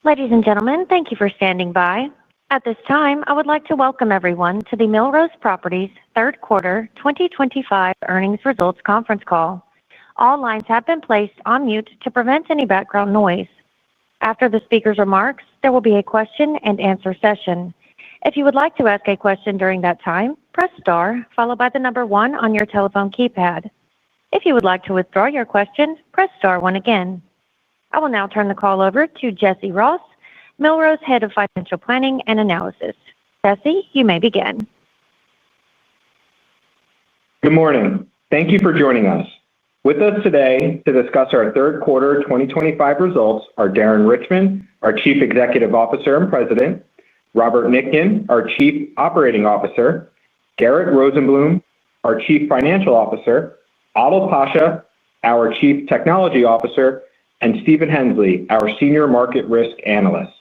Ladies and gentlemen, thank you for standing by. At this time, I would like to welcome everyone to the Millrose Properties Third Quarter 2025 Earnings Results Conference Call. All lines have been placed on mute to prevent any background noise. After the speaker's remarks, there will be a question-and-answer session. If you would like to ask a question during that time, press star followed by the number 1 on your telephone keypad. If you would like to withdraw your question, press star 1 again. I will now turn the call over to Jesse Ross, Millrose Head of Financial Planning and Analysis. Jesse, you may begin. Good morning. Thank you for joining us. With us today to discuss our third quarter 2025 results are Darren Richman, our Chief Executive Officer and President, Robert Nitkin, our Chief Operating Officer, Garrett Rosenblum, our Chief Financial Officer, Adil Pasha, our Chief Technology Officer, and Stephen Hensley, our Senior Market Risk Analyst.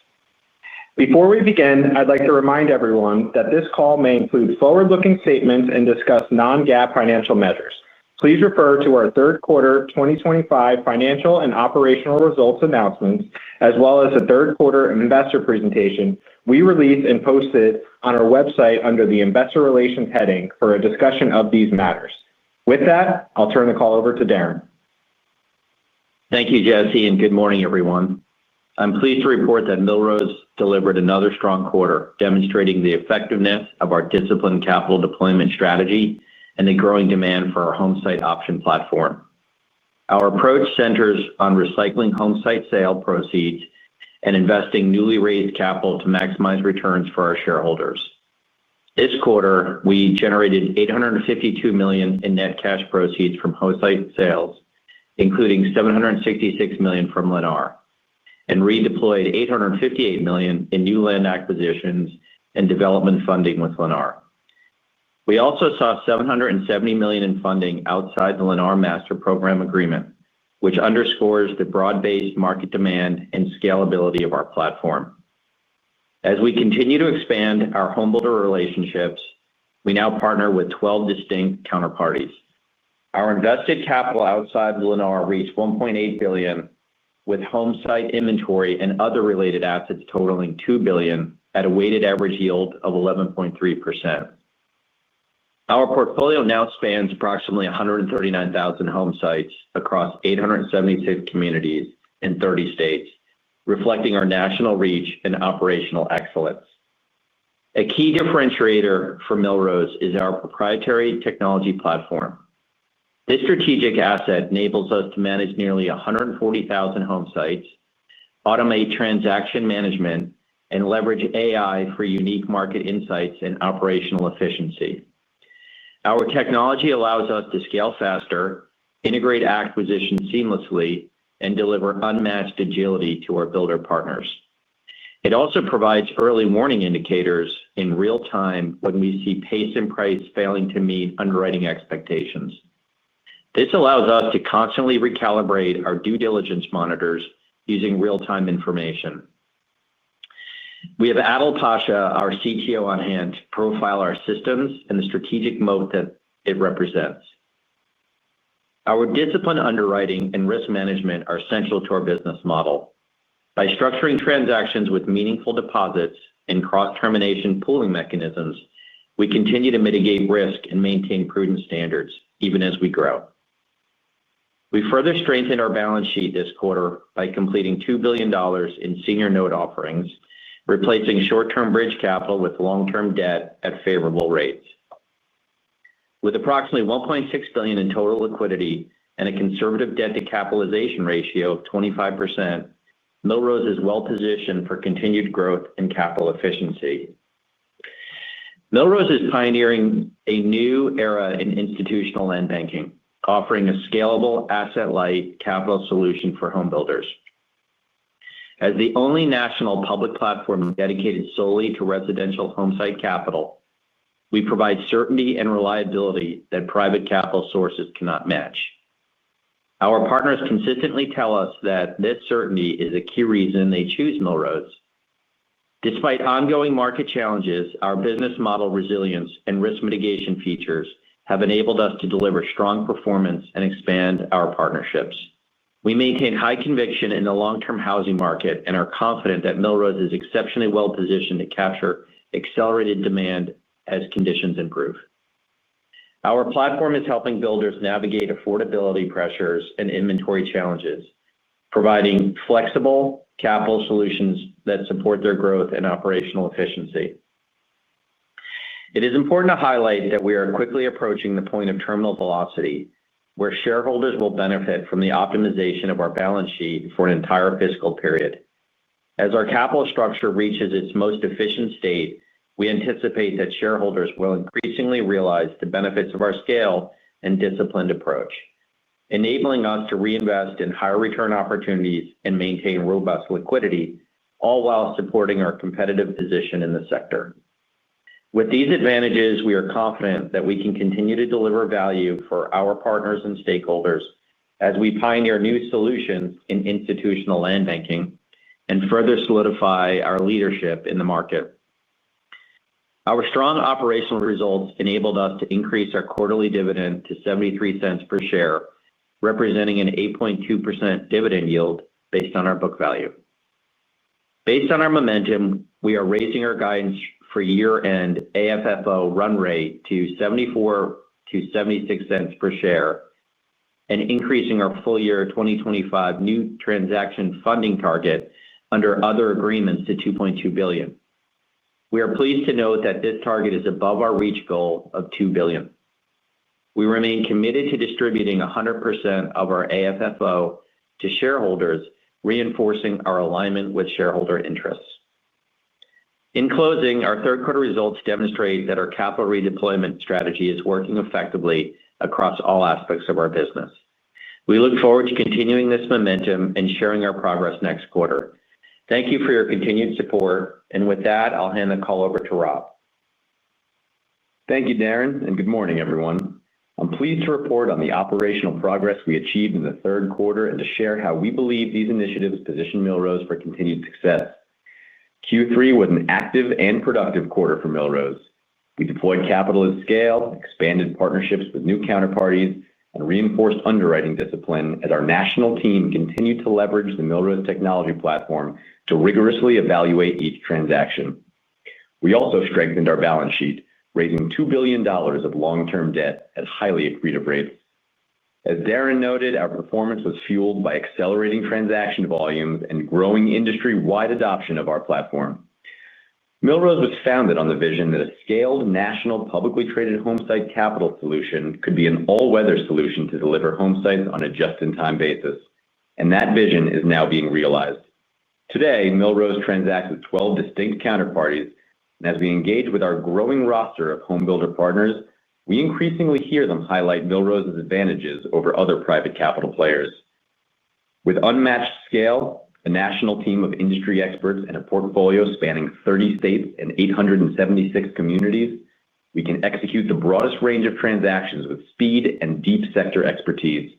Before we begin, I'd like to remind everyone that this call may include forward-looking statements and discuss non-GAAP financial measures. Please refer to our third quarter 2025 financial and operational results announcements, as well as the third quarter investor presentation we released and posted on our website under the Investor Relations heading for a discussion of these matters. With that, I'll turn the call over to Darren. Thank you, Jesse, and good morning, everyone. I'm pleased to report that Millrose delivered another strong quarter, demonstrating the effectiveness of our disciplined capital deployment strategy and the growing demand for our homesite option platform. Our approach centers on recycling homesite sale proceeds and investing newly raised capital to maximize returns for our shareholders. This quarter, we generated $852 million in net cash proceeds from homesite sales, including $766 million from Lennar, and redeployed $858 million in new land acquisitions and development funding with Lennar. We also saw $770 million in funding outside the Lennar Master Program Agreement, which underscores the broad-based market demand and scalability of our platform. As we continue to expand our homebuilder relationships, we now partner with 12 distinct counterparties. Our invested capital outside Lennar reached $1.8 billion, with homesite inventory and other related assets totaling $2 billion at a weighted average yield of 11.3%. Our portfolio now spans approximately 139,000 homesites across 876 communities in 30 states, reflecting our national reach and operational excellence. A key differentiator for Millrose is our proprietary technology platform. This strategic asset enables us to manage nearly 140,000 homesites, automate transaction management, and leverage AI for unique market insights and operational efficiency. Our technology allows us to scale faster, integrate acquisitions seamlessly, and deliver unmatched agility to our builder partners. It also provides early warning indicators in real time when we see pace and price failing to meet underwriting expectations. This allows us to constantly recalibrate our due diligence monitors using real-time information. We have Adil Pasha, our CTO, on hand to profile our systems and the strategic moat that it represents. Our disciplined underwriting and risk management are central to our business model. By structuring transactions with meaningful deposits and cross-termination pooling mechanisms, we continue to mitigate risk and maintain prudent standards, even as we grow. We further strengthened our balance sheet this quarter by completing $2 billion in senior note offerings, replacing short-term bridge capital with long-term debt at favorable rates. With approximately $1.6 billion in total liquidity and a conservative debt-to-capitalization ratio of 25%, Millrose is well-positioned for continued growth and capital efficiency. Millrose is pioneering a new era in institutional land banking, offering a scalable, asset-light capital solution for homebuilders. As the only national public platform dedicated solely to residential homesite capital, we provide certainty and reliability that private capital sources cannot match. Our partners consistently tell us that this certainty is a key reason they choose Millrose. Despite ongoing market challenges, our business model resilience and risk mitigation features have enabled us to deliver strong performance and expand our partnerships. We maintain high conviction in the long-term housing market and are confident that Millrose is exceptionally well positioned to capture accelerated demand as conditions improve. Our platform is helping builders navigate affordability pressures and inventory challenges, providing flexible capital solutions that support their growth and operational efficiency. It is important to highlight that we are quickly approaching the point of terminal velocity, where shareholders will benefit from the optimization of our balance sheet for an entire fiscal period. As our capital structure reaches its most efficient state, we anticipate that shareholders will increasingly realize the benefits of our scale and disciplined approach, enabling us to reinvest in higher return opportunities and maintain robust liquidity, all while supporting our competitive position in the sector. With these advantages, we are confident that we can continue to deliver value for our partners and stakeholders as we pioneer new solutions in institutional land banking and further solidify our leadership in the market. Our strong operational results enabled us to increase our quarterly dividend to $0.73 per share, representing an 8.2% dividend yield based on our book value. Based on our momentum, we are raising our guidance for year-end AFFO run rate to $0.74 to $0.76 per share and increasing our full year 2025 new transaction funding target under other agreements to $2.2 billion. We are pleased to note that this target is above our reach goal of $2 billion. We remain committed to distributing 100% of our AFFO to shareholders, reinforcing our alignment with shareholder interests. In closing, our third quarter results demonstrate that our capital redeployment strategy is working effectively across all aspects of our business. We look forward to continuing this momentum and sharing our progress next quarter. Thank you for your continued support, and with that, I'll hand the call over to Rob. Thank you, Darren, and good morning, everyone. I'm pleased to report on the operational progress we achieved in the third quarter and to share how we believe these initiatives position Millrose for continued success. Q3 was an active and productive quarter for Millrose. We deployed capital at scale, expanded partnerships with new counterparties, and reinforced underwriting discipline as our national team continued to leverage the Millrose technology platform to rigorously evaluate each transaction. We also strengthened our balance sheet, raising $2 billion of long-term debt at highly accretive rates. As Darren noted, our performance was fueled by accelerating transaction volumes and growing industry-wide adoption of our platform. Millrose was founded on the vision that a scaled national publicly traded homesite capital solution could be an all-weather solution to deliver homesites on a just-in-time basis, and that vision is now being realized. Today, Millrose transacts with 12 distinct counterparties, and as we engage with our growing roster of homebuilder partners, we increasingly hear them highlight Millrose's advantages over other private capital players. With unmatched scale, a national team of industry experts, and a portfolio spanning 30 states and 876 communities, we can execute the broadest range of transactions with speed and deep sector expertise.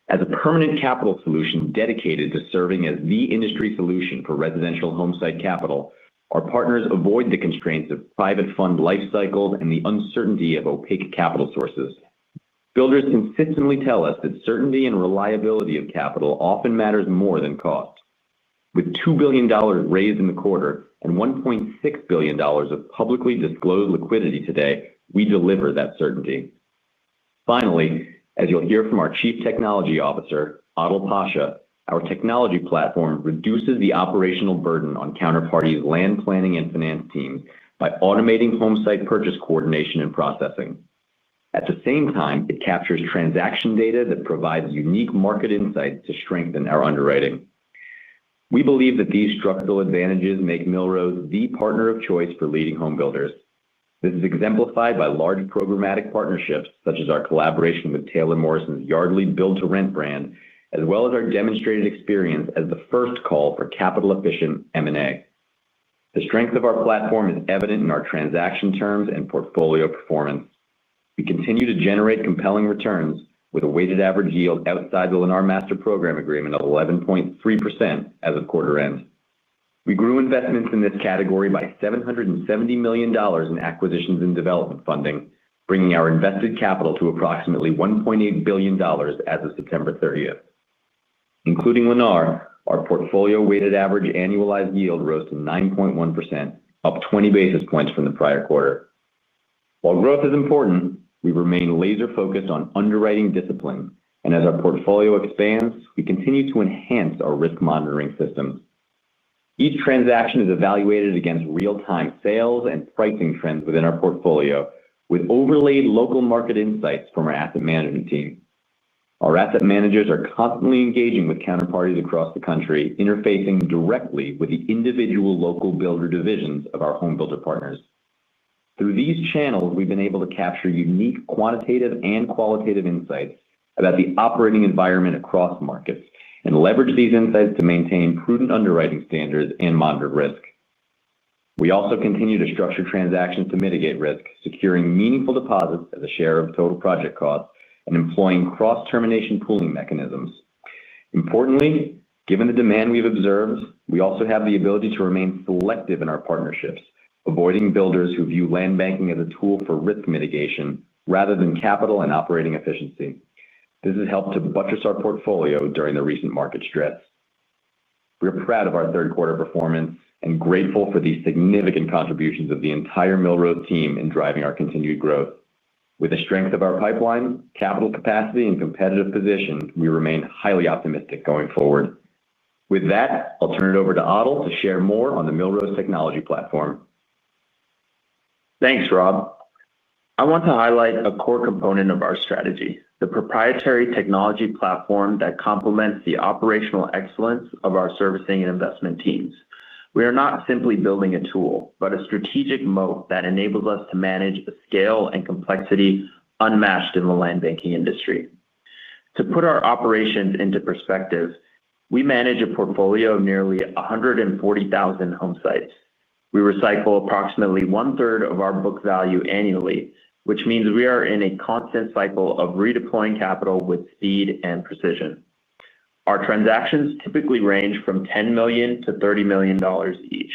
As a permanent capital solution dedicated to serving as the industry solution for residential homesite capital, our partners avoid the constraints of private fund life cycles and the uncertainty of opaque capital sources. Builders consistently tell us that certainty and reliability of capital often matters more than cost. With $2 billion raised in the quarter and $1.6 billion of publicly disclosed liquidity today, we deliver that certainty. Finally, as you'll hear from our Chief Technology Officer, Adil Pasha, our technology platform reduces the operational burden on counterparties' land planning and finance teams by automating homesite purchase coordination and processing. At the same time, it captures transaction data that provides unique market insights to strengthen our underwriting. We believe that these structural advantages make Millrose the partner of choice for leading homebuilders. This is exemplified by large programmatic partnerships, such as our collaboration with Taylor Morrison's Yardly build-to-rent brand, as well as our demonstrated experience as the first call for capital-efficient M&A. The strength of our platform is evident in our transaction terms and portfolio performance. We continue to generate compelling returns with a weighted average yield outside the Lennar Master Program Agreement of 11.3% as of quarter end. We grew investments in this category by $770 million in acquisitions and development funding, bringing our invested capital to approximately $1.8 billion as of September 30th. Including Lennar, our portfolio weighted average annualized yield rose to 9.1%, up 20 basis points from the prior quarter. While growth is important, we remain laser-focused on underwriting discipline, and as our portfolio expands, we continue to enhance our risk monitoring systems. Each transaction is evaluated against real-time sales and pricing trends within our portfolio, with overlaid local market insights from our asset management team. Our asset managers are constantly engaging with counterparties across the country, interfacing directly with the individual local builder divisions of our home builder partners. Through these channels, we've been able to capture unique quantitative and qualitative insights about the operating environment across markets and leverage these insights to maintain prudent underwriting standards and monitor risk. We also continue to structure transactions to mitigate risk, securing meaningful deposits as a share of total project costs and employing cross-termination pooling mechanisms. Importantly, given the demand we've observed, we also have the ability to remain selective in our partnerships, avoiding builders who view land banking as a tool for risk mitigation rather than capital and operating efficiency. This has helped to buttress our portfolio during the recent market stress. We're proud of our third quarter performance and grateful for the significant contributions of the entire Millrose team in driving our continued growth. With the strength of our pipeline, capital capacity, and competitive position, we remain highly optimistic going forward. With that, I'll turn it over to Adil to share more on the Millrose technology platform. Thanks, Rob. I want to highlight a core component of our strategy, the proprietary technology platform that complements the operational excellence of our servicing and investment teams. We are not simply building a tool, but a strategic moat that enables us to manage a scale and complexity unmatched in the land banking industry. To put our operations into perspective, we manage a portfolio of nearly 140,000 home sites. We recycle approximately 1/3 of our book value annually, which means we are in a constant cycle of redeploying capital with speed and precision. Our transactions typically range from $10 million to $30 million each.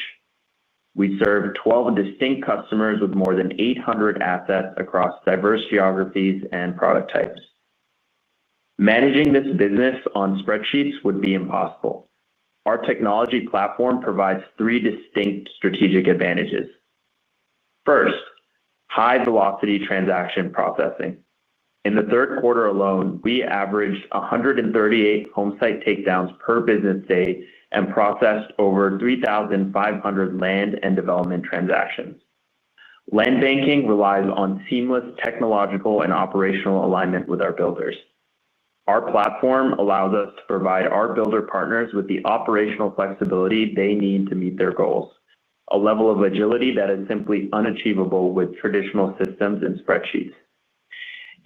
We serve 12 distinct customers with more than 800 assets across diverse geographies and product types. Managing this business on spreadsheets would be impossible. Our technology platform provides 3 distinct strategic advantages. First, high-velocity transaction processing. In the third quarter alone, we averaged 138 home site takedowns per business day and processed over 3,500 land and development transactions. Land banking relies on seamless technological and operational alignment with our builders. Our platform allows us to provide our builder partners with the operational flexibility they need to meet their goals, a level of agility that is simply unachievable with traditional systems and spreadsheets.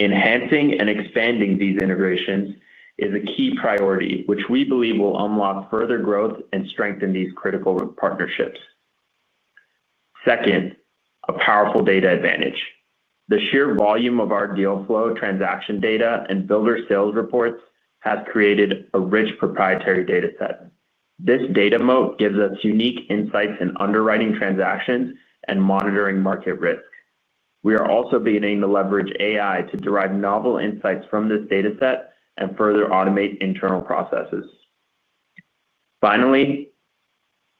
Enhancing and expanding these integrations is a key priority, which we believe will unlock further growth and strengthen these critical partnerships. Second, a powerful data advantage. The sheer volume of our deal flow, transaction data, and builder sales reports has created a rich proprietary data set. This data moat gives us unique insights in underwriting transactions and monitoring market risk. We are also beginning to leverage AI to derive novel insights from this data set and further automate internal processes. Finally,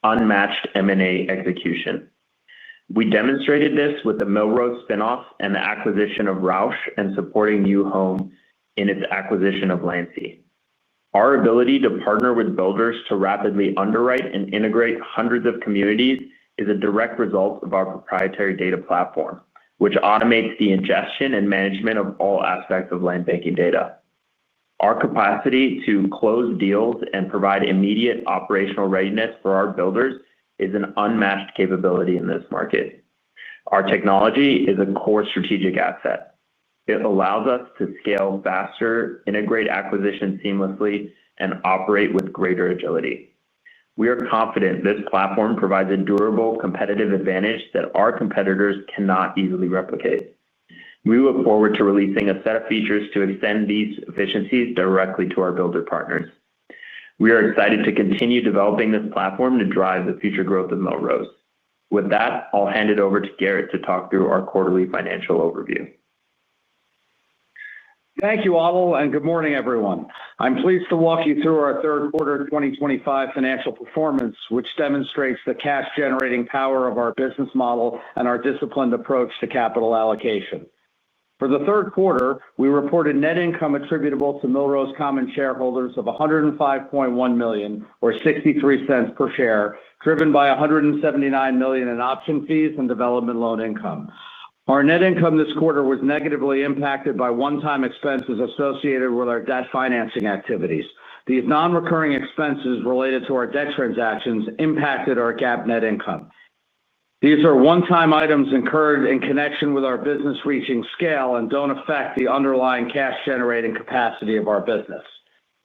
unmatched M&A execution. We demonstrated this with the Millrose spinoff and the acquisition of Roush and supporting New Home in its acquisition of Landsea. Our ability to partner with builders to rapidly underwrite and integrate hundreds of communities is a direct result of our proprietary data platform, which automates the ingestion and management of all aspects of land banking data. Our capacity to close deals and provide immediate operational readiness for our builders is an unmatched capability in this market. Our technology is a core strategic asset. It allows us to scale faster, integrate acquisitions seamlessly, and operate with greater agility. We are confident this platform provides a durable competitive advantage that our competitors cannot easily replicate. We look forward to releasing a set of features to extend these efficiencies directly to our builder partners. We are excited to continue developing this platform to drive the future growth of Millrose. With that, I'll hand it over to Garrett to talk through our quarterly financial overview. Thank you, Otto, and good morning, everyone. I'm pleased to walk you through our third quarter 2025 financial performance, which demonstrates the cash-generating power of our business model and our disciplined approach to capital allocation. For the third quarter, we reported net income attributable to Millrose common shareholders of $105.1 million, or $0.63 per share, driven by $179 million in option fees and development loan income. Our net income this quarter was negatively impacted by one-time expenses associated with our debt financing activities. These non-recurring expenses related to our debt transactions impacted our GAAP net income. These are one-time items incurred in connection with our business reaching scale and don't affect the underlying cash-generating capacity of our business.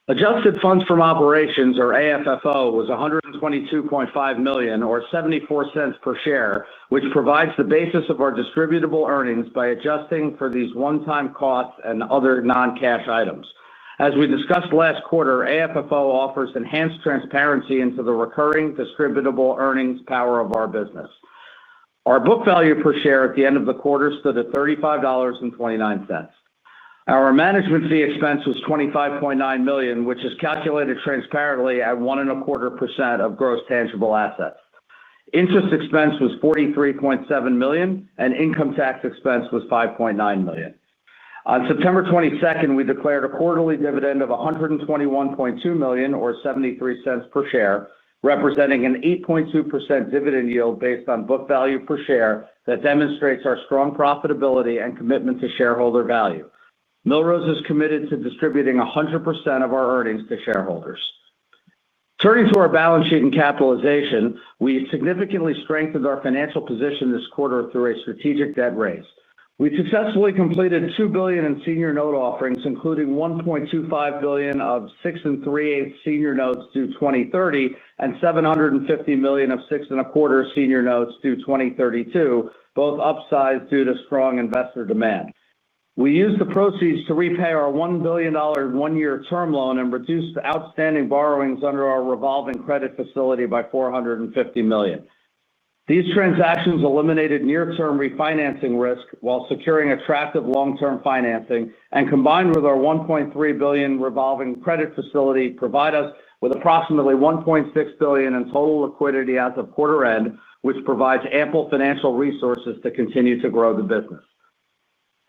Adjusted funds from operations, or AFFO, was $122.5 million, or $0.74 per share, which provides the basis of our distributable earnings by adjusting for these one-time costs and other non-cash items. As we discussed last quarter, AFFO offers enhanced transparency into the recurring distributable earnings power of our business. Our book value per share at the end of the quarter stood at $35.29. Our management fee expense was $25.9 million, which is calculated transparently at 1.25% of gross tangible assets. Interest expense was $43.7 million, and income tax expense was $5.9 million. On September 22nd, we declared a quarterly dividend of $121.2 million, or $0.73 per share, representing an 8.2% dividend yield based on book value per share that demonstrates our strong profitability and commitment to shareholder value. Millrose is committed to distributing 100% of our earnings to shareholders. Turning to our balance sheet and capitalization, we significantly strengthened our financial position this quarter through a strategic debt raise. We successfully completed $2 billion in senior note offerings, including $1.25 billion of 6 3/8 senior notes due 2030 and $750 million of 6 1/4 senior notes due 2032, both upsized due to strong investor demand. We used the proceeds to repay our $1 billion one-year term loan and reduce the outstanding borrowings under our revolving credit facility by $450 million. These transactions eliminated near-term refinancing risk while securing attractive long-term financing, and combined with our $1.3 billion revolving credit facility, provide us with approximately $1.6 billion in total liquidity as of quarter end, which provides ample financial resources to continue to grow the business.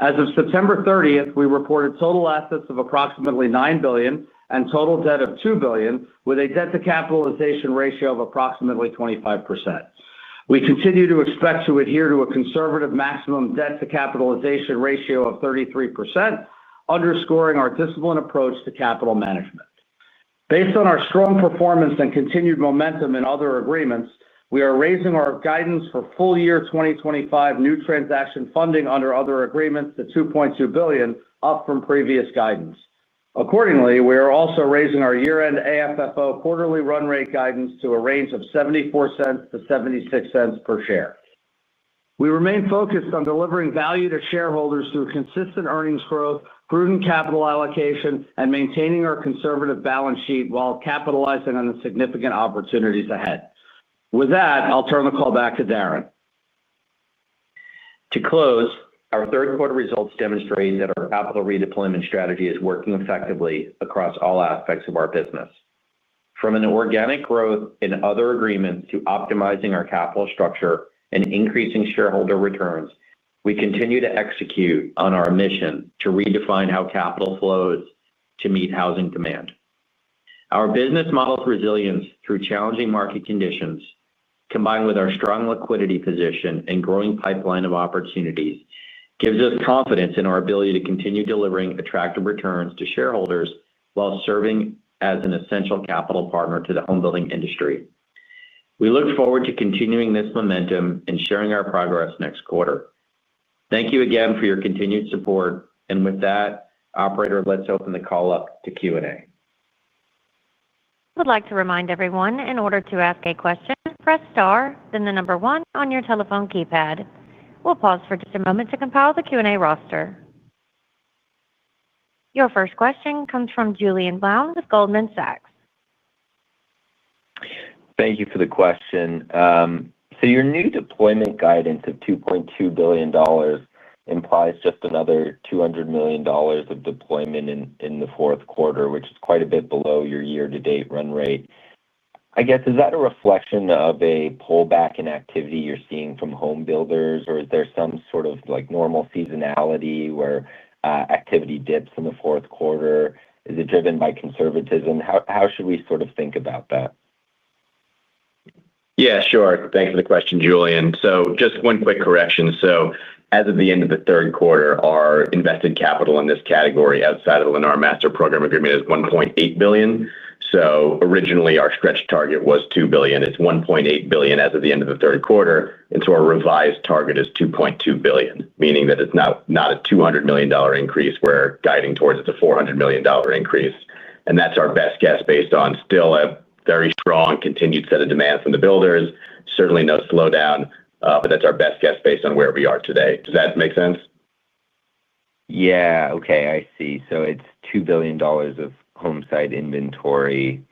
As of September 30th, we reported total assets of approximately $9 billion and total debt of $2 billion, with a debt-to-capitalization ratio of approximately 25%. We continue to expect to adhere to a conservative maximum debt-to-capitalization ratio of 33%, underscoring our disciplined approach to capital management. Based on our strong performance and continued momentum in other agreements, we are raising our guidance for full year 2025 new transaction funding under other agreements to $2.2 billion, up from previous guidance. Accordingly, we are also raising our year-end AFFO quarterly run rate guidance to a range of $0.74 to $0.76 per share. We remain focused on delivering value to shareholders through consistent earnings growth, prudent capital allocation, and maintaining our conservative balance sheet while capitalizing on the significant opportunities ahead. With that, I'll turn the call back to Darren. To close, our third quarter results demonstrate that our capital redeployment strategy is working effectively across all aspects of our business. From an organic growth in other agreements to optimizing our capital structure and increasing shareholder returns, we continue to execute on our mission to redefine how capital flows to meet housing demand. Our business model's resilience through challenging market conditions, combined with our strong liquidity position and growing pipeline of opportunities, gives us confidence in our ability to continue delivering attractive returns to shareholders while serving as an essential capital partner to the homebuilding industry. We look forward to continuing this momentum and sharing our progress next quarter. Thank you again for your continued support, and with that, operator, let's open the call up to Q&A. I would like to remind everyone, in order to ask a question, press star, then the number 1 on your telephone keypad. We'll pause for just a moment to compile the Q&A roster. Your first question comes from Julian Blouin with Goldman Sachs. Thank you for the question. Your new deployment guidance of $2.2 billion implies just another $200 million of deployment in the fourth quarter, which is quite a bit below your year-to-date run rate. I guess, is that a reflection of a pullback in activity you're seeing from home builders, or is there some sort of normal seasonality where activity dips in the fourth quarter? Is it driven by conservatism? How should we sort of think about that? Yeah, sure. Thanks for the question, Julian. So just one quick correction. So as of the end of the third quarter, our invested capital in this category outside of the Lennar Master Program Agreement is $1.8 billion. So originally, our stretch target was $2 billion. It's $1.8 billion as of the end of the third quarter. And so our revised target is $2.2 billion, meaning that it's not a $200 million increase. We're guiding towards a $400 million increase. And that's our best guess based on still a very strong continued set of demand from the builders. Certainly no slowdown, but that's our best guess based on where we are today. Does that make sense? Yeah. Okay. I see. So it's $2 billion of home site inventory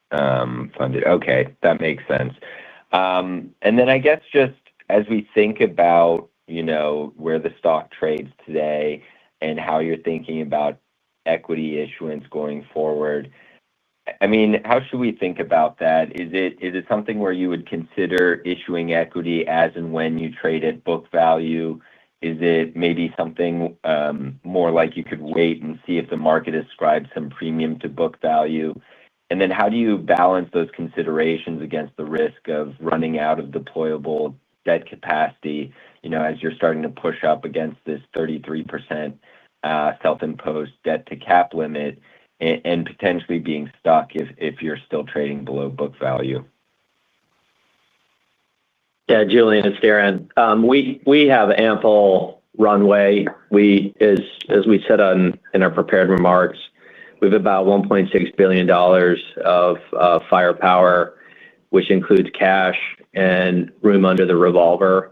funded. Okay. That makes sense. And then I guess just as we think about, where the stock trades today and how you're thinking about equity issuance going forward, I mean, how should we think about that? Is it something where you would consider issuing equity as and when you trade at book value? Is it maybe something more like you could wait and see if the market ascribes some premium to book value? And then how do you balance those considerations against the risk of running out of deployable debt capacity, as you're starting to push up against this 33% self-imposed debt to cap limit and potentially being stuck if you're still trading below book value? Yeah, Julian, it's Darren. We have ample runway. As we said in our prepared remarks, we have about $1.6 billion of firepower, which includes cash and room under the revolver.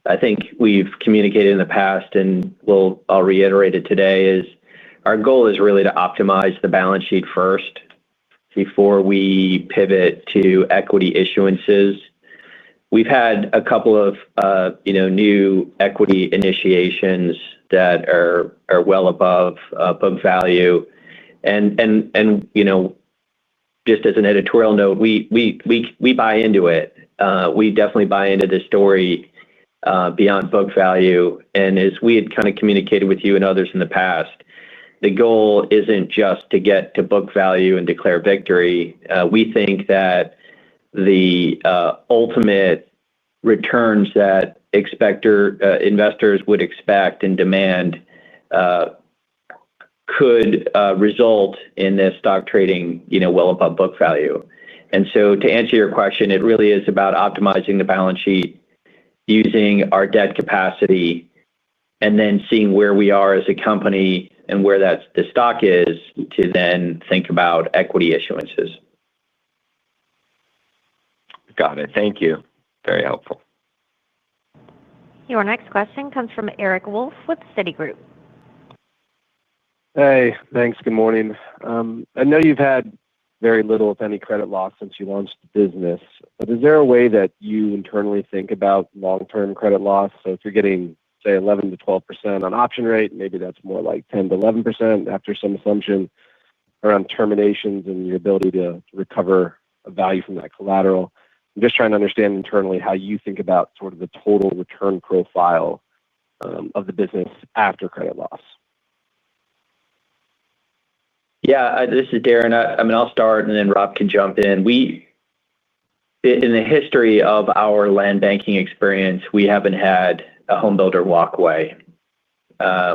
I think we've communicated in the past, and I'll reiterate it today, is our goal is really to optimize the balance sheet first before we pivot to equity issuances. We've had a couple of new equity initiations that are well above book value, and just as an editorial note, we buy into it. We definitely buy into the story beyond book value, and as we had kind of communicated with you and others in the past, the goal isn't just to get to book value and declare victory. We think that the ultimate returns that investors would expect and demand could result in this stock trading, well above book value. And so to answer your question, it really is about optimizing the balance sheet, using our debt capacity, and then seeing where we are as a company and where the stock is to then think about equity issuances. Got it. Thank you. Very helpful. Your next question comes from Eric Wolfe with Citigroup. Hey, thanks. Good morning. I know you've had very little, if any, credit loss since you launched the business, but is there a way that you internally think about long-term credit loss? So if you're getting, say, 11 to 12% on option rate, maybe that's more like 10 to 11% after some assumption around terminations and your ability to recover a value from that collateral. I'm just trying to understand internally how you think about sort of the total return profile of the business after credit loss. Yeah, this is Darren. I'll start and then Rob can jump in. In the history of our land banking experience, we haven't had a home builder walk away.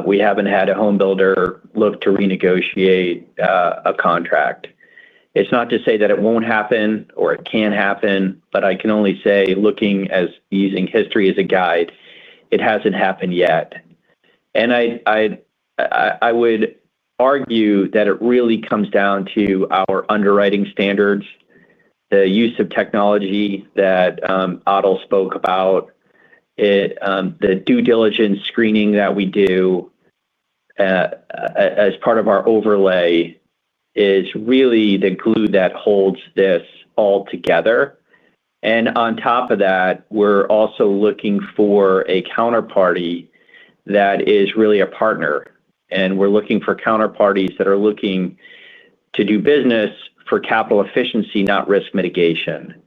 We haven't had a home builder look to renegotiate a contract. It's not to say that it won't happen or it can happen, but I can only say, using history as a guide, it hasn't happened yet. And I would argue that it really comes down to our underwriting standards, the use of technology that Adil spoke about, the due diligence screening that we do as part of our overlay is really the glue that holds this all together. And on top of that, we're also looking for a counterparty that is really a partner. And we're looking for counterparties that are looking to do business for capital efficiency, not risk mitigation.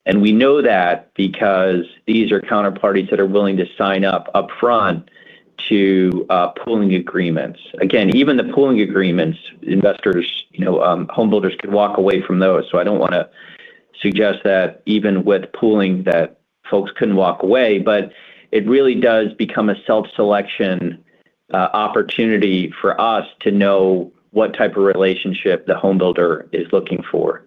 And we know that because these are counterparties that are willing to sign up upfront to pooling agreements. Again, even the pooling agreements, investors, home builders could walk away from those. So I don't want to suggest that even with pooling that folks couldn't walk away, but it really does become a self-selection opportunity for us to know what type of relationship the home builder is looking for.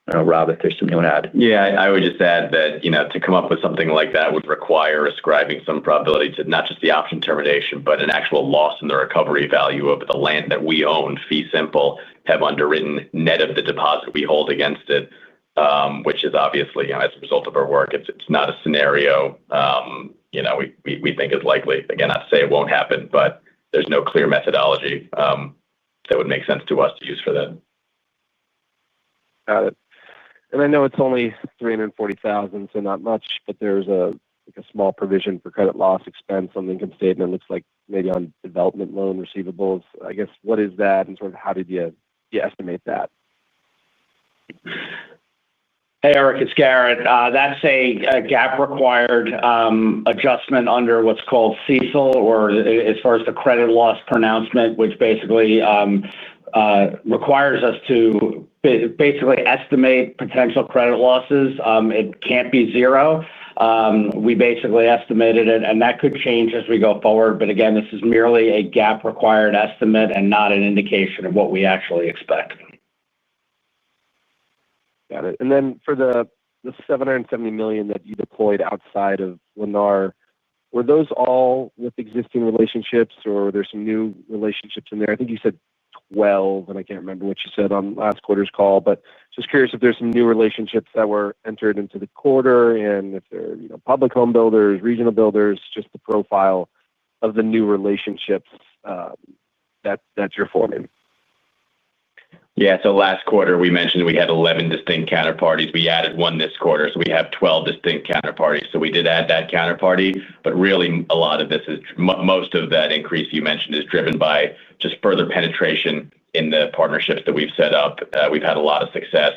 I don't know, Rob, if there's something you want to add. Yeah, I would just add that, to come up with something like that would require ascribing some probability to not just the option termination, but an actual loss in the recovery value of the land that we own, fee simple, have underwritten net of the deposit we hold against it, which is obviously, as a result of our work, it's not a scenario, we think is likely. Again, not to say it won't happen, but there's no clear methodology that would make sense to us to use for that. Got it. And I know it's only $340,000, so not much, but there's a small provision for credit loss expense on the income statement. It looks like maybe on development loan receivables. I guess, what is that, and sort of how did you estimate that? Hey, Eric, it's Garrett. That's a GAAP required adjustment under what's called CECL, or as far as the credit loss pronouncement, which basically requires us to basically estimate potential credit losses. It can't be zero. We basically estimated it, and that could change as we go forward. But again, this is merely a GAAP required estimate and not an indication of what we actually expect. Got it. And then for the $770 million that you deployed outside of Lennar, were those all with existing relationships, or were there some new relationships in there? I think you said 12, and I can't remember what you said on last quarter's call, but just curious if there's some new relationships that were entered into the quarter, and if they're public home builders, regional builders, just the profile of the new relationships that you're forming. Yeah, so last quarter we mentioned we had 11 distinct counterparties. We added one this quarter, so we have 12 distinct counterparties. So we did add that counterparty, but really a lot of this is, most of that increase you mentioned is driven by just further penetration in the partnerships that we've set up. We've had a lot of success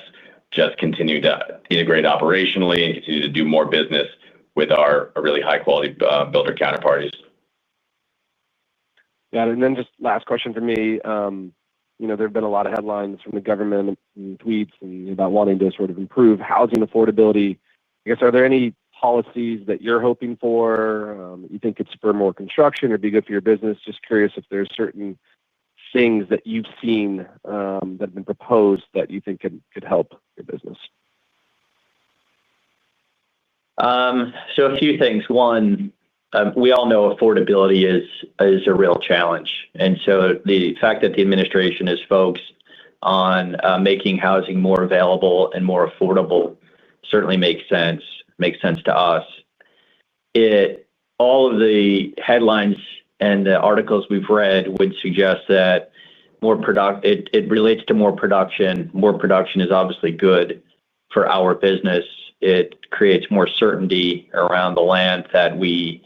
just continue to integrate operationally and continue to do more business with our really high quality builder counterparties. Got it. And then just last question for me. There have been a lot of headlines from the government and tweets and about wanting to sort of improve housing affordability. I guess, are there any policies that you're hoping for? You think could spur more construction or be good for your business? Just curious if there's certain things that you've seen that have been proposed that you think could help your business. So a few things. One, we all know affordability is a real challenge. And so the fact that the administration is focused on making housing more available and more affordable certainly makes sense to us. All of the headlines and the articles we've read would suggest that it relates to more production. More production is obviously good for our business. It creates more certainty around the land that we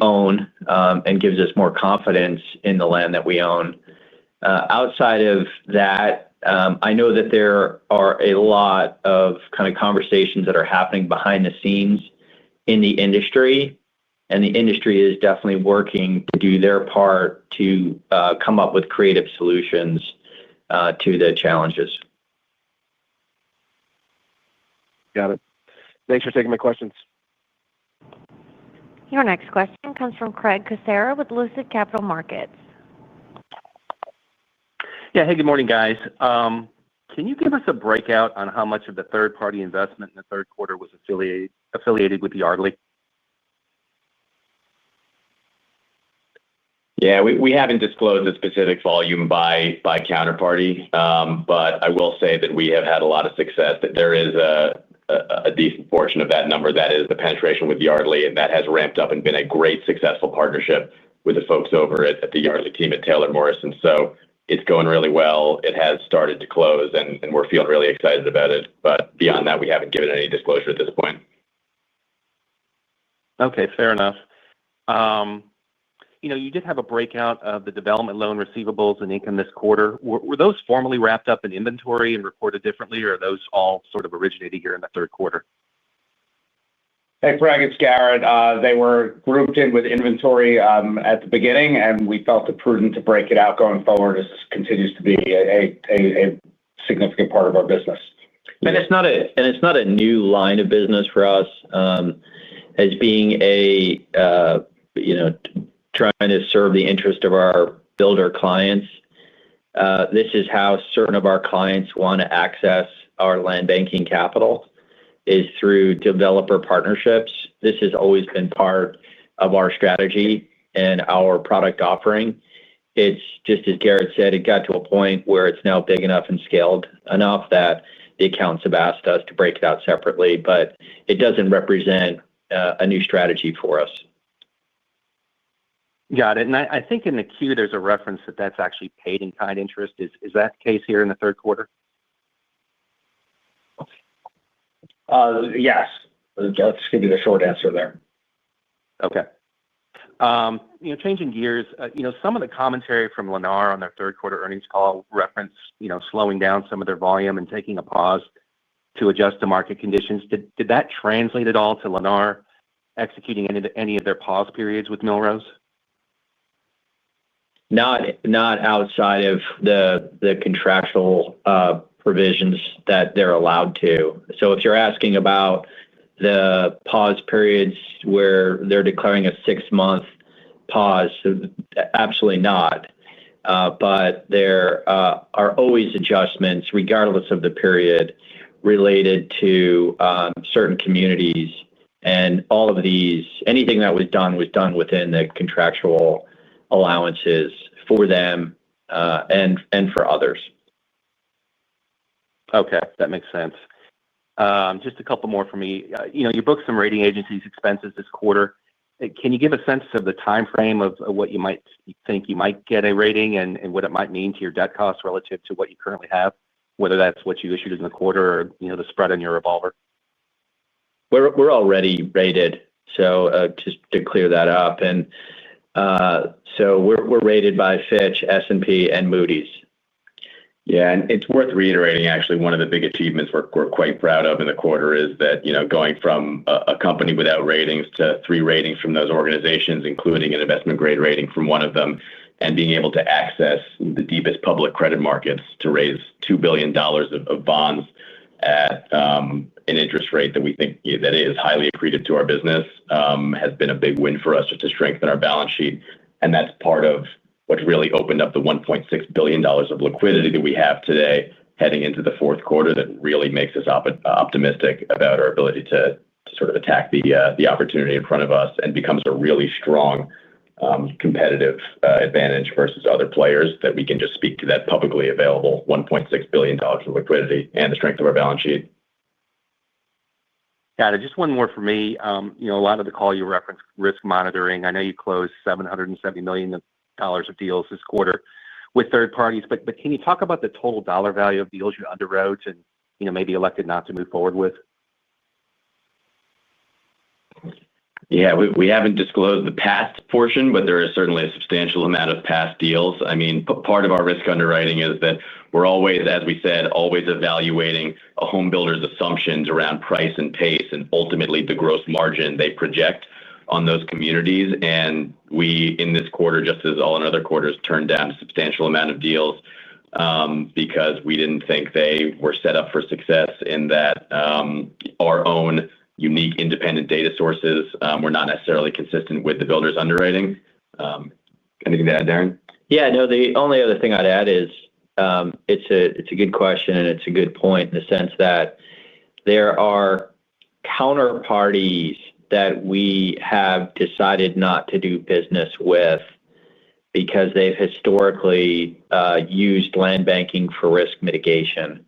own and gives us more confidence in the land that we own. Outside of that, I know that there are a lot of kind of conversations that are happening behind the scenes in the industry, and the industry is definitely working to do their part to come up with creative solutions to the challenges. Got it. Thanks for taking my questions. Your next question comes from Craig Kucera with Lucid Capital Markets. Yeah. Hey, good morning, guys. Can you give us a breakout on how much of the third-party investment in the third quarter was affiliated with Yardley? Yeah, we haven't disclosed a specific volume by counterparty, but I will say that we have had a lot of success, that there is a decent portion of that number that is the penetration with Yardley, and that has ramped up and been a great successful partnership with the folks over at the Yardley team at Taylor Morrison. So it's going really well. It has started to close, and we're feeling really excited about it. But beyond that, we haven't given any disclosure at this point. Okay, fair enough. you did have a breakout of the development loan receivables and income this quarter. Were those formally wrapped up in inventory and reported differently, or are those all sort of originated here in the third quarter? Hey, Craig, it's Garrett. They were grouped in with inventory at the beginning, and we felt it prudent to break it out going forward as this continues to be a significant part of our business. And it's not a new line of business for us, as being trying to serve the interest of our builder clients. This is how certain of our clients want to access our land banking capital, is through developer partnerships. This has always been part of our strategy and our product offering. It's just, as Garrett said, it got to a point where it's now big enough and scaled enough that the accounts have asked us to break it out separately, but it doesn't represent a new strategy for us. Got it. And I think in the queue, there's a reference that that's actually paid in kind interest. Is that the case here in the third quarter? Yes. Let's give you the short answer there. Okay. Changing gears, some of the commentary from Lennar on their third quarter earnings call reference, slowing down some of their volume and taking a pause to adjust to market conditions. Did that translate at all to Lennar executing any of their pause periods with Millrose? Not outside of the contractual provisions that they're allowed to. So if you're asking about the pause periods where they're declaring a 6-month pause, absolutely not. But there are always adjustments, regardless of the period, related to certain communities. And all of these, anything that was done within the contractual allowances for them and for others. Okay, that makes sense. Just a couple more for me. You booked some rating agencies' expenses this quarter. Can you give a sense of the time frame of what you might think you might get a rating and what it might mean to your debt costs relative to what you currently have, whether that's what you issued in the quarter or the spread on your revolver? We're already rated, so just to clear that up, and so we're rated by Fitch, S&P, and Moody's. Yeah, and it's worth reiterating, actually, one of the big achievements we're quite proud of in the quarter is that, going from a company without ratings to 3 ratings from those organizations, including an investment grade rating from one of them, and being able to access the deepest public credit markets to raise $2 billion of bonds at an interest rate that we think that is highly accretive to our business, has been a big win for us just to strengthen our balance sheet. And that's part of what's really opened up the $1.6 billion of liquidity that we have today heading into the fourth quarter that really makes us optimistic about our ability to sort of attack the opportunity in front of us, and becomes a really strong competitive advantage versus other players that we can just speak to that publicly available $1.6 billion of liquidity and the strength of our balance sheet. Got it. Just one more for me. A lot of the call you referenced risk monitoring. I know you closed $770 million of deals this quarter with third parties, but can you talk about the total dollar value of deals you underwrote and maybe elected not to move forward with? Yeah, we haven't disclosed the past portion, but there is certainly a substantial amount of past deals. I mean, part of our risk underwriting is that we're always, as we said, always evaluating a home builder's assumptions around price and pace, and ultimately the gross margin they project on those communities. And we, in this quarter, just as all in other quarters, turned down a substantial amount of deals because we didn't think they were set up for success, in that our own unique independent data sources were not necessarily consistent with the builder's underwriting. Anything to add, Darren? Yeah, no, the only other thing I'd add is it's a good question, and it's a good point in the sense that there are counterparties that we have decided not to do business with because they've historically used land banking for risk mitigation.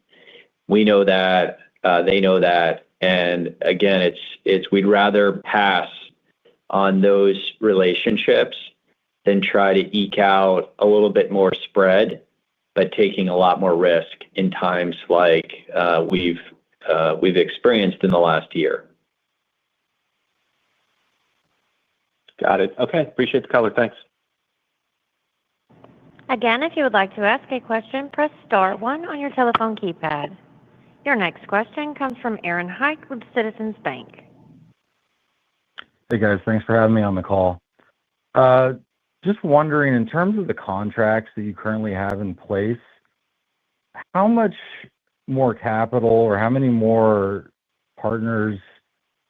We know that, they know that, and again, it's we'd rather pass on those relationships than try to eke out a little bit more spread, but taking a lot more risk in times like we've experienced in the last year. Got it. Okay. Appreciate the color. Thanks. Again, if you would like to ask a question, press star one on your telephone keypad. Your next question comes from Aaron Hike with Citizens Bank. Hey guys, thanks for having me on the call. Just wondering, in terms of the contracts that you currently have in place, how much more capital or how many more partners,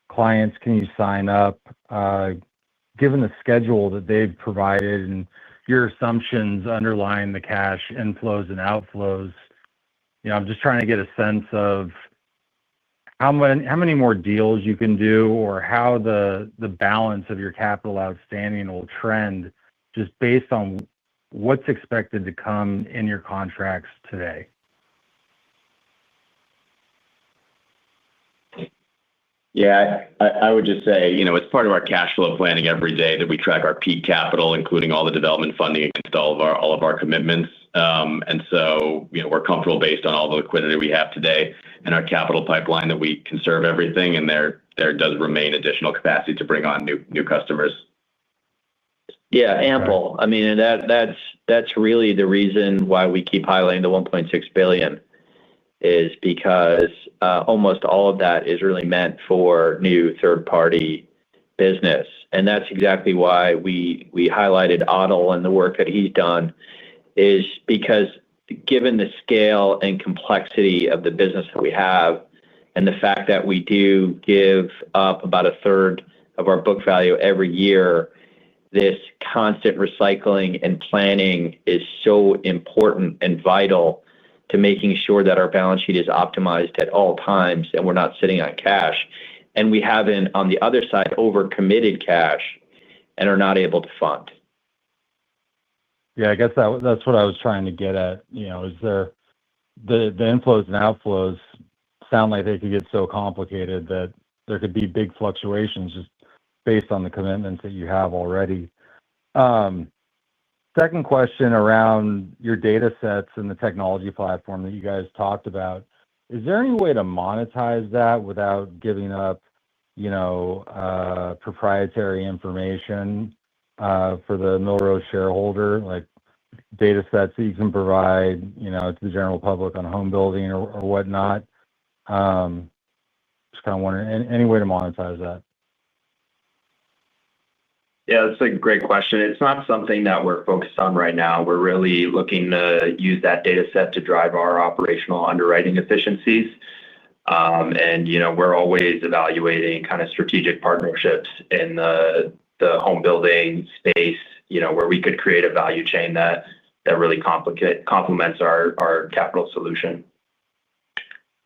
clients can you sign up, given the schedule that they've provided and your assumptions underlying the cash inflows and outflows? I'm just trying to get a sense of how many more deals you can do or how the balance of your capital outstanding will trend just based on what's expected to come in your contracts today. Yeah, I would just say, it's part of our cash flow planning every day that we track our peak capital, including all the development funding against all of our commitments. We're comfortable based on all the liquidity we have today and our capital pipeline that we can serve everything, and there does remain additional capacity to bring on new customers. Yeah, ample. I mean, that's really the reason why we keep highlighting the $1.6 billion, is because almost all of that is really meant for new third-party business. And that's exactly why we highlighted Otto and the work that he's done, is because given the scale and complexity of the business that we have and the fact that we do give up about a third of our book value every year, this constant recycling and planning is so important and vital to making sure that our balance sheet is optimized at all times and we're not sitting on cash. And we haven't, on the other side, overcommitted cash and are not able to fund. Yeah, I guess that's what I was trying to get at. Is there the inflows and outflows sound like they could get so complicated that there could be big fluctuations just based on the commitments that you have already. Second question around your data sets and the technology platform that you guys talked about. Is there any way to monetize that without giving up, proprietary information for the Millrose shareholder, like data sets that you can provide, to the general public on home building or whatnot? Just kind of wondering, any way to monetize that? Yeah, that's a great question. It's not something that we're focused on right now. We're really looking to use that data set to drive our operational underwriting efficiencies. We're always evaluating kind of strategic partnerships in the home building space, where we could create a value chain that really complements our capital solution.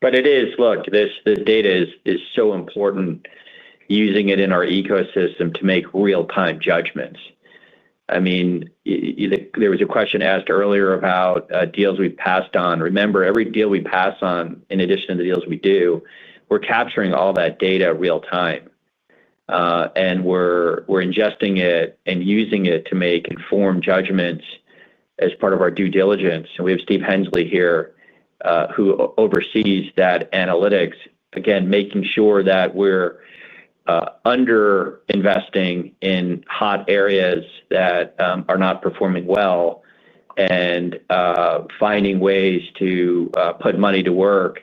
But it is, look, the data is so important, using it in our ecosystem to make real-time judgments. I mean, there was a question asked earlier about deals we've passed on. Remember, every deal we pass on, in addition to the deals we do, we're capturing all that data real time. And we're ingesting it and using it to make informed judgments as part of our due diligence. And we have Steve Hensley here, who oversees that analytics, again, making sure that we're under investing in hot areas that are not performing well, and finding ways to put money to work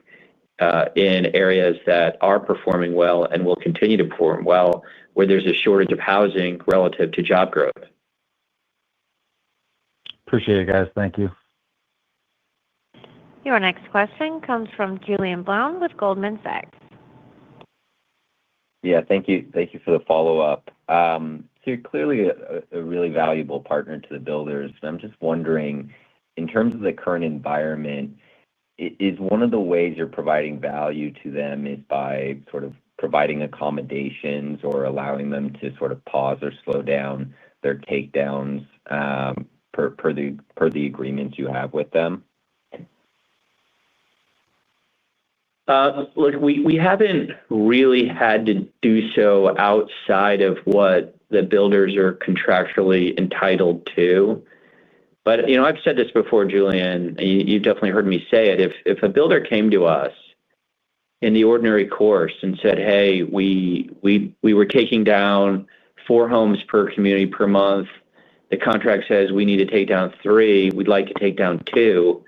in areas that are performing well and will continue to perform well, where there's a shortage of housing relative to job growth. Appreciate it, guys. Thank you. Your next question comes from Julian Brown with Goldman Sachs. Yeah, thank you. Thank you for the follow-up. So you're clearly a really valuable partner to the builders. And I'm just wondering, in terms of the current environment, is one of the ways you're providing value to them is by sort of providing accommodations or allowing them to sort of pause or slow down their takedowns per the agreements you have with them? Look, we haven't really had to do so outside of what the builders are contractually entitled to. But, I've said this before, Julian, you've definitely heard me say it. If a builder came to us in the ordinary course and said, hey, we were taking down 4 homes per community per month, the contract says we need to take down 3, we'd like to take down 2,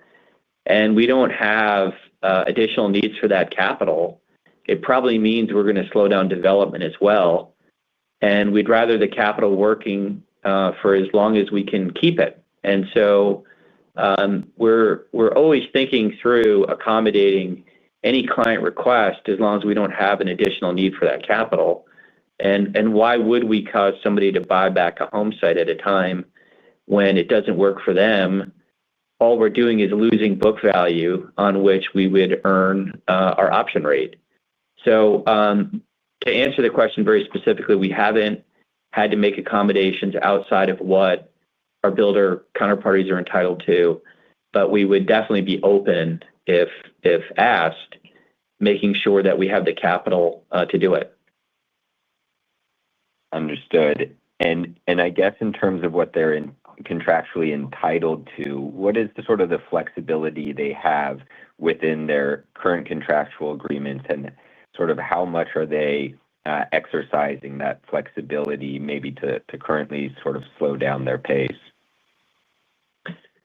and we don't have additional needs for that capital, it probably means we're going to slow down development as well. And we'd rather the capital working for as long as we can keep it. And so we're always thinking through accommodating any client request as long as we don't have an additional need for that capital. And why would we cause somebody to buy back a home site at a time when it doesn't work for them? All we're doing is losing book value on which we would earn our option rate. So to answer the question very specifically, we haven't had to make accommodations outside of what our builder counterparties are entitled to, but we would definitely be open if asked, making sure that we have the capital to do it. Understood. And I guess in terms of what they're contractually entitled to, what is the sort of the flexibility they have within their current contractual agreements, and sort of how much are they exercising that flexibility maybe to currently sort of slow down their pace?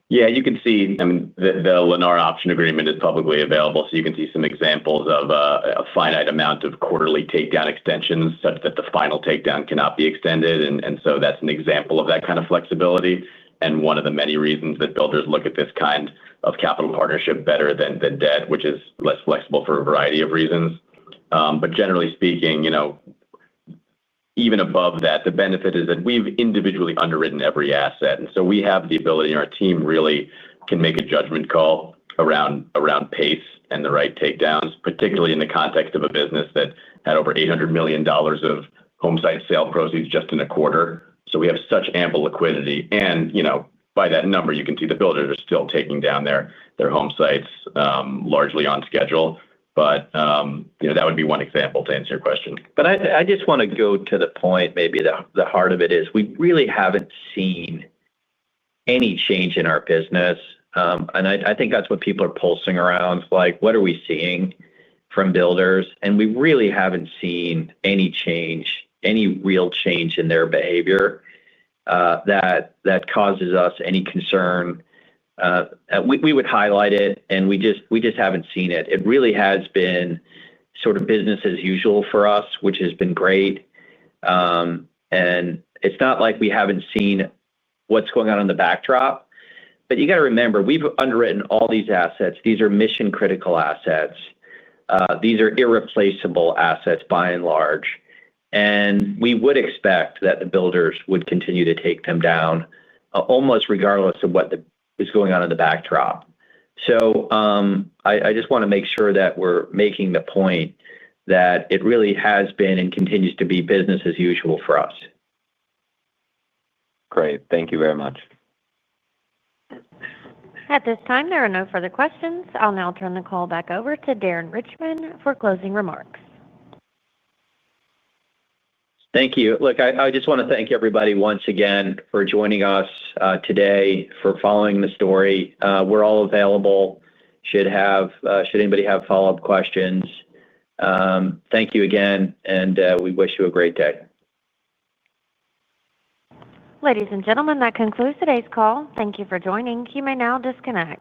Yeah, you can see, I mean, the Lennar option agreement is publicly available, so you can see some examples of a finite amount of quarterly takedown extensions such that the final takedown cannot be extended. And so that's an example of that kind of flexibility. And one of the many reasons that builders look at this kind of capital partnership better than debt, which is less flexible for a variety of reasons. But generally speaking, even above that, the benefit is that we've individually underwritten every asset. And so we have the ability, and our team really can make a judgment call around pace and the right takedowns, particularly in the context of a business that had over $800 million of home site sale proceeds just in a quarter. So we have such ample liquidity. And, by that number, you can see the builders are still taking down their home sites largely on schedule. But, that would be one example to answer your question. But I just want to go to the point, maybe the heart of it is we really haven't seen any change in our business. And I think that's what people are pulsing around, like, what are we seeing from builders? And we really haven't seen any change, any real change in their behavior that causes us any concern. We would highlight it, and we just haven't seen it. It really has been sort of business as usual for us, which has been great. And it's not like we haven't seen what's going on in the backdrop. But you got to remember, we've underwritten all these assets. These are mission critical assets. These are irreplaceable assets by and large. And we would expect that the builders would continue to take them down almost regardless of what is going on in the backdrop. So I just want to make sure that we're making the point that it really has been and continues to be business as usual for us. Great. Thank you very much. At this time, there are no further questions. I'll now turn the call back over to Darren Richmond for closing remarks. Thank you. Look, I just want to thank everybody once again for joining us today, for following the story. We're all available. Should anybody have follow-up questions? Thank you again, and we wish you a great day. Ladies and gentlemen, that concludes today's call. Thank you for joining. You may now disconnect.